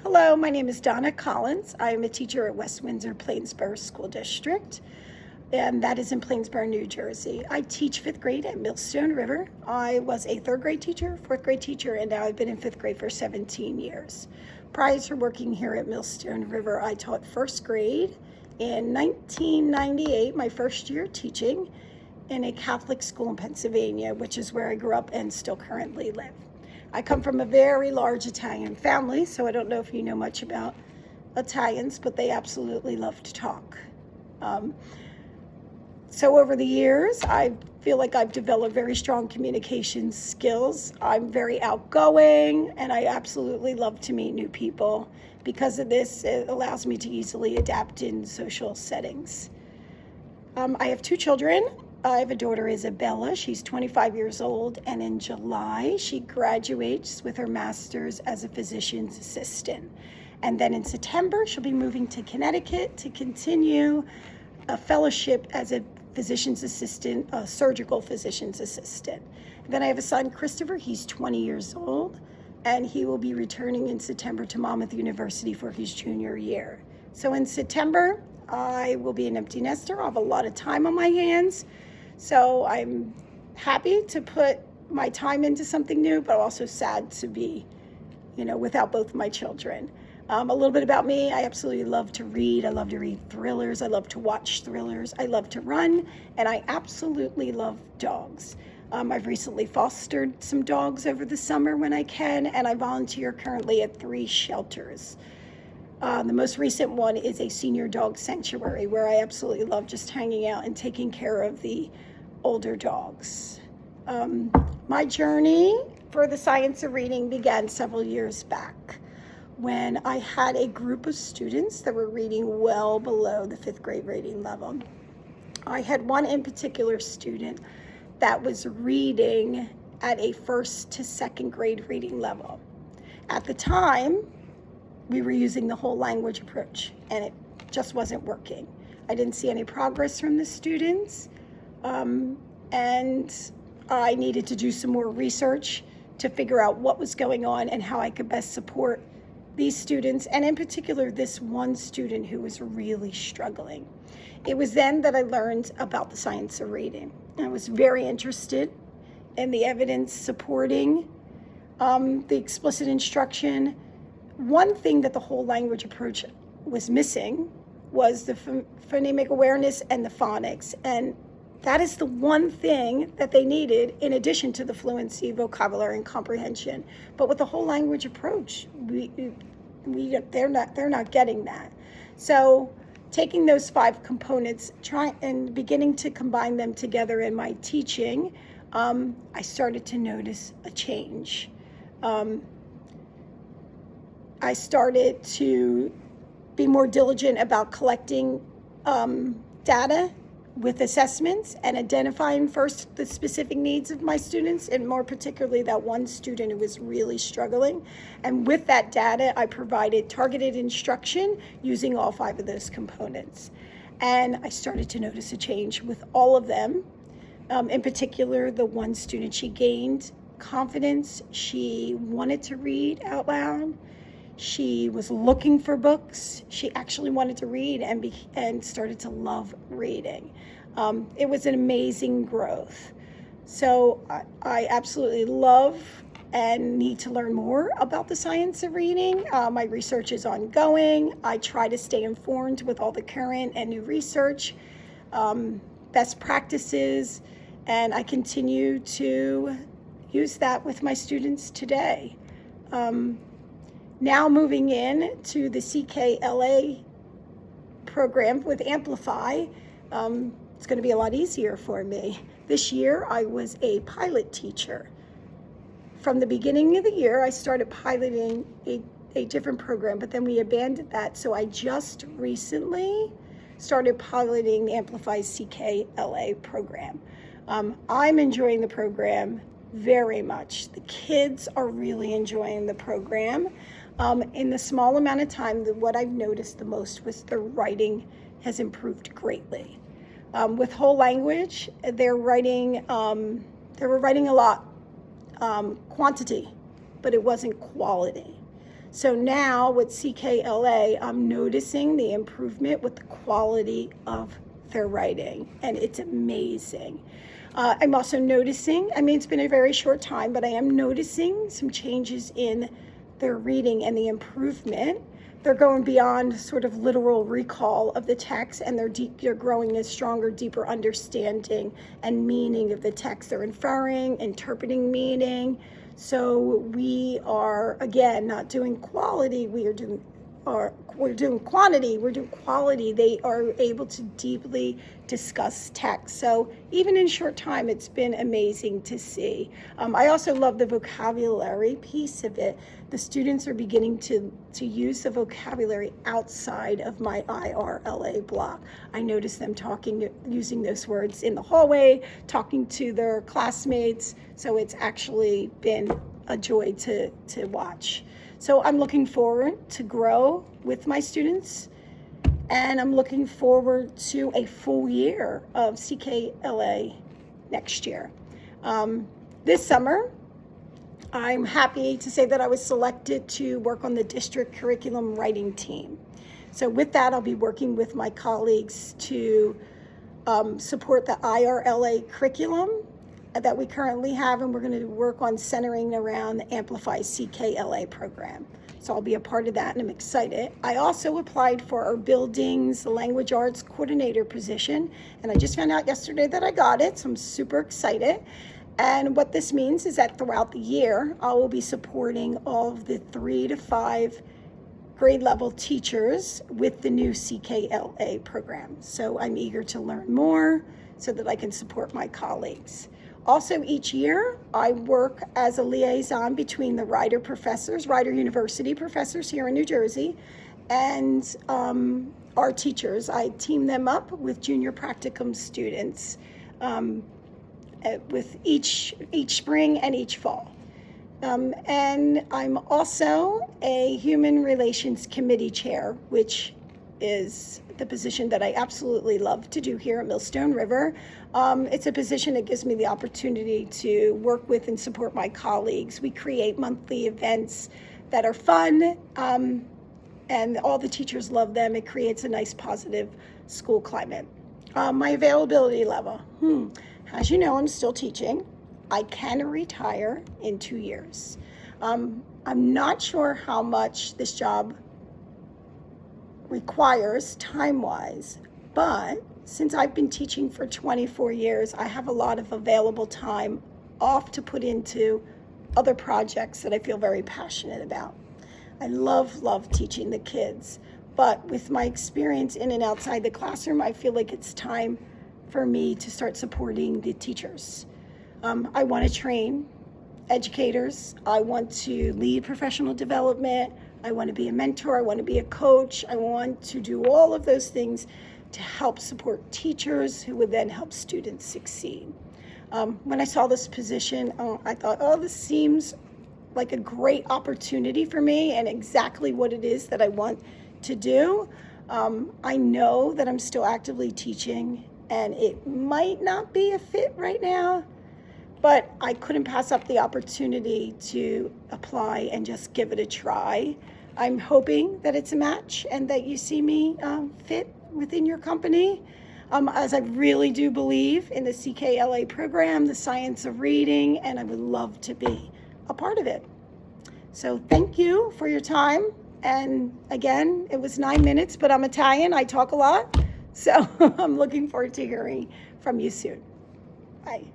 Hello, my name is Donna Collins. I am a teacher at West Windsor Plainsboro School District, and that is in Plainsboro, New Jersey. I teach fifth grade at Millstone River. I was a third grade teacher, fourth grade teacher, and now I've been in fifth grade for 17 years. Prior to working here at Millstone River, I taught first grade in 1998, my first year teaching, in a Catholic school in Pennsylvania, which is where I grew up and still currently live. I come from a very large Italian family, so I don't know if you know much about Italians, but they absolutely love to talk. So over the years, I feel like I've developed very strong communication skills. I'm very outgoing, and I absolutely love to meet new people. Because of this, it allows me to easily adapt in social settings. I have two children. I have a daughter, Isabella. She's 25 years old, and in July, she graduates with her master's as a physician's assistant. And then in September, she'll be moving to Connecticut to continue a fellowship as a physician's assistant, a surgical physician's assistant. And then I have a son, Christopher. He's 20 years old, and he will be returning in September to Monmouth University for his junior year. So in September, I will be an empty nester. I'll have a lot of time on my hands. So I'm happy to put my time into something new, but also sad to be, without both my children. A little bit about me. I absolutely love to read. I love to read thrillers. I love to watch thrillers. I love to run, and I absolutely love dogs. I've recently fostered some dogs over the summer when I can, and I volunteer currently at 3 shelters. The most recent one is a senior dog sanctuary where I absolutely love just hanging out and taking care of the older dogs. My journey for the science of reading began several years back when I had a group of students that were reading well below the 5th grade rating level. I had one in particular student that was reading at a 1st to 2nd grade reading level. At the time, we were using the whole language approach, and it just wasn't working. I didn't see any progress from the students, and I needed to do some more research to figure out what was going on and how I could best support these students, and in particular, this one student who was really struggling. It was then that I learned about the science of reading. I was very interested in the evidence supporting the explicit instruction. One thing that the whole language approach was missing was the phonemic awareness and the phonics. And that is the one thing that they needed in addition to the fluency, vocabulary, and comprehension. But with the whole language approach, they're not getting that. So taking those 5 components, and beginning to combine them together in my teaching, I started to notice a change. I started to be more diligent about collecting data with assessments and identifying first the specific needs of my students, and more particularly that one student who was really struggling. And with that data, I provided targeted instruction using all 5 of those components. And I started to notice a change with all of them. In particular, the one student, she gained confidence. She wanted to read out loud. She was looking for books. She actually wanted to read and started to love reading. It was an amazing growth. So I absolutely love and need to learn more about the science of reading. My research is ongoing. I try to stay informed with all the current and new research, best practices, and I continue to use that with my students today. Now moving in to the CKLA program with Amplify, it's going to be a lot easier for me. This year, I was a pilot teacher. From the beginning of the year, I started piloting a different program, but then we abandoned that. So I just recently started piloting the Amplify CKLA program. I'm enjoying the program very much. The kids are really enjoying the program. In the small amount of time, what I've noticed the most was the writing has improved greatly. With whole language, they were writing a lot, quantity, but it wasn't quality. So now with CKLA, I'm noticing the improvement with the quality of their writing, and it's amazing. I'm also noticing, I mean, it's been a very short time, but I am noticing some changes in their reading and the improvement. They're going beyond sort of literal recall of the text, and they're growing a stronger, deeper understanding and meaning of the text. They're inferring, interpreting meaning. So we are, again, not doing quality, we're doing quantity, we're doing quality. They are able to deeply discuss text. So even in short time, it's been amazing to see. I also love the vocabulary piece of it. The students are beginning to use the vocabulary outside of my IRLA block. I notice them using those words in the hallway, talking to their classmates. So it's actually been a joy to watch. So I'm looking forward to grow with my students, and I'm looking forward to a full year of CKLA next year. This summer, I'm happy to say that I was selected to work on the district curriculum writing team. So with that, I'll be working with my colleagues to support the IRLA curriculum that we currently have, and we're going to work on centering around the Amplify CKLA program. So I'll be a part of that, and I'm excited. I also applied for our buildings language arts coordinator position, and I just found out yesterday that I got it, so I'm super excited. And what this means is that throughout the year, I will be supporting all of the 3 to 5 grade level teachers with the new CKLA program. So I'm eager to learn more so that I can support my colleagues. Also, each year, I work as a liaison between the Rider University professors here in New Jersey, and our teachers. I team them up with junior practicum students with each spring and each fall. And I'm also a Human Relations Committee chair, which is the position that I absolutely love to do here at Millstone River. It's a position that gives me the opportunity to work with and support my colleagues. We create monthly events that are fun, and all the teachers love them. It creates a nice, positive school climate. My availability level. As you know, I'm still teaching. I can retire in 2 years. I'm not sure how much this job requires time-wise, but since I've been teaching for 24 years, I have a lot of available time off to put into other projects that I feel very passionate about. I love teaching the kids, but with my experience in and outside the classroom, I feel like it's time for me to start supporting the teachers. I want to train educators. I want to lead professional development. I want to be a mentor. I want to be a coach. I want to do all of those things to help support teachers who would then help students succeed. When I saw this position, I thought, this seems like a great opportunity for me and exactly what it is that I want to do. I know that I'm still actively teaching, and it might not be a fit right now, but I couldn't pass up the opportunity to apply and just give it a try. I'm hoping that it's a match and that you see me fit within your company, as I really do believe in the CKLA program, the science of reading, and I would love to be a part of it. So thank you for your time. And again, it was 9 minutes, but I'm Italian. I talk a lot. So I'm looking forward to hearing from you soon. Bye.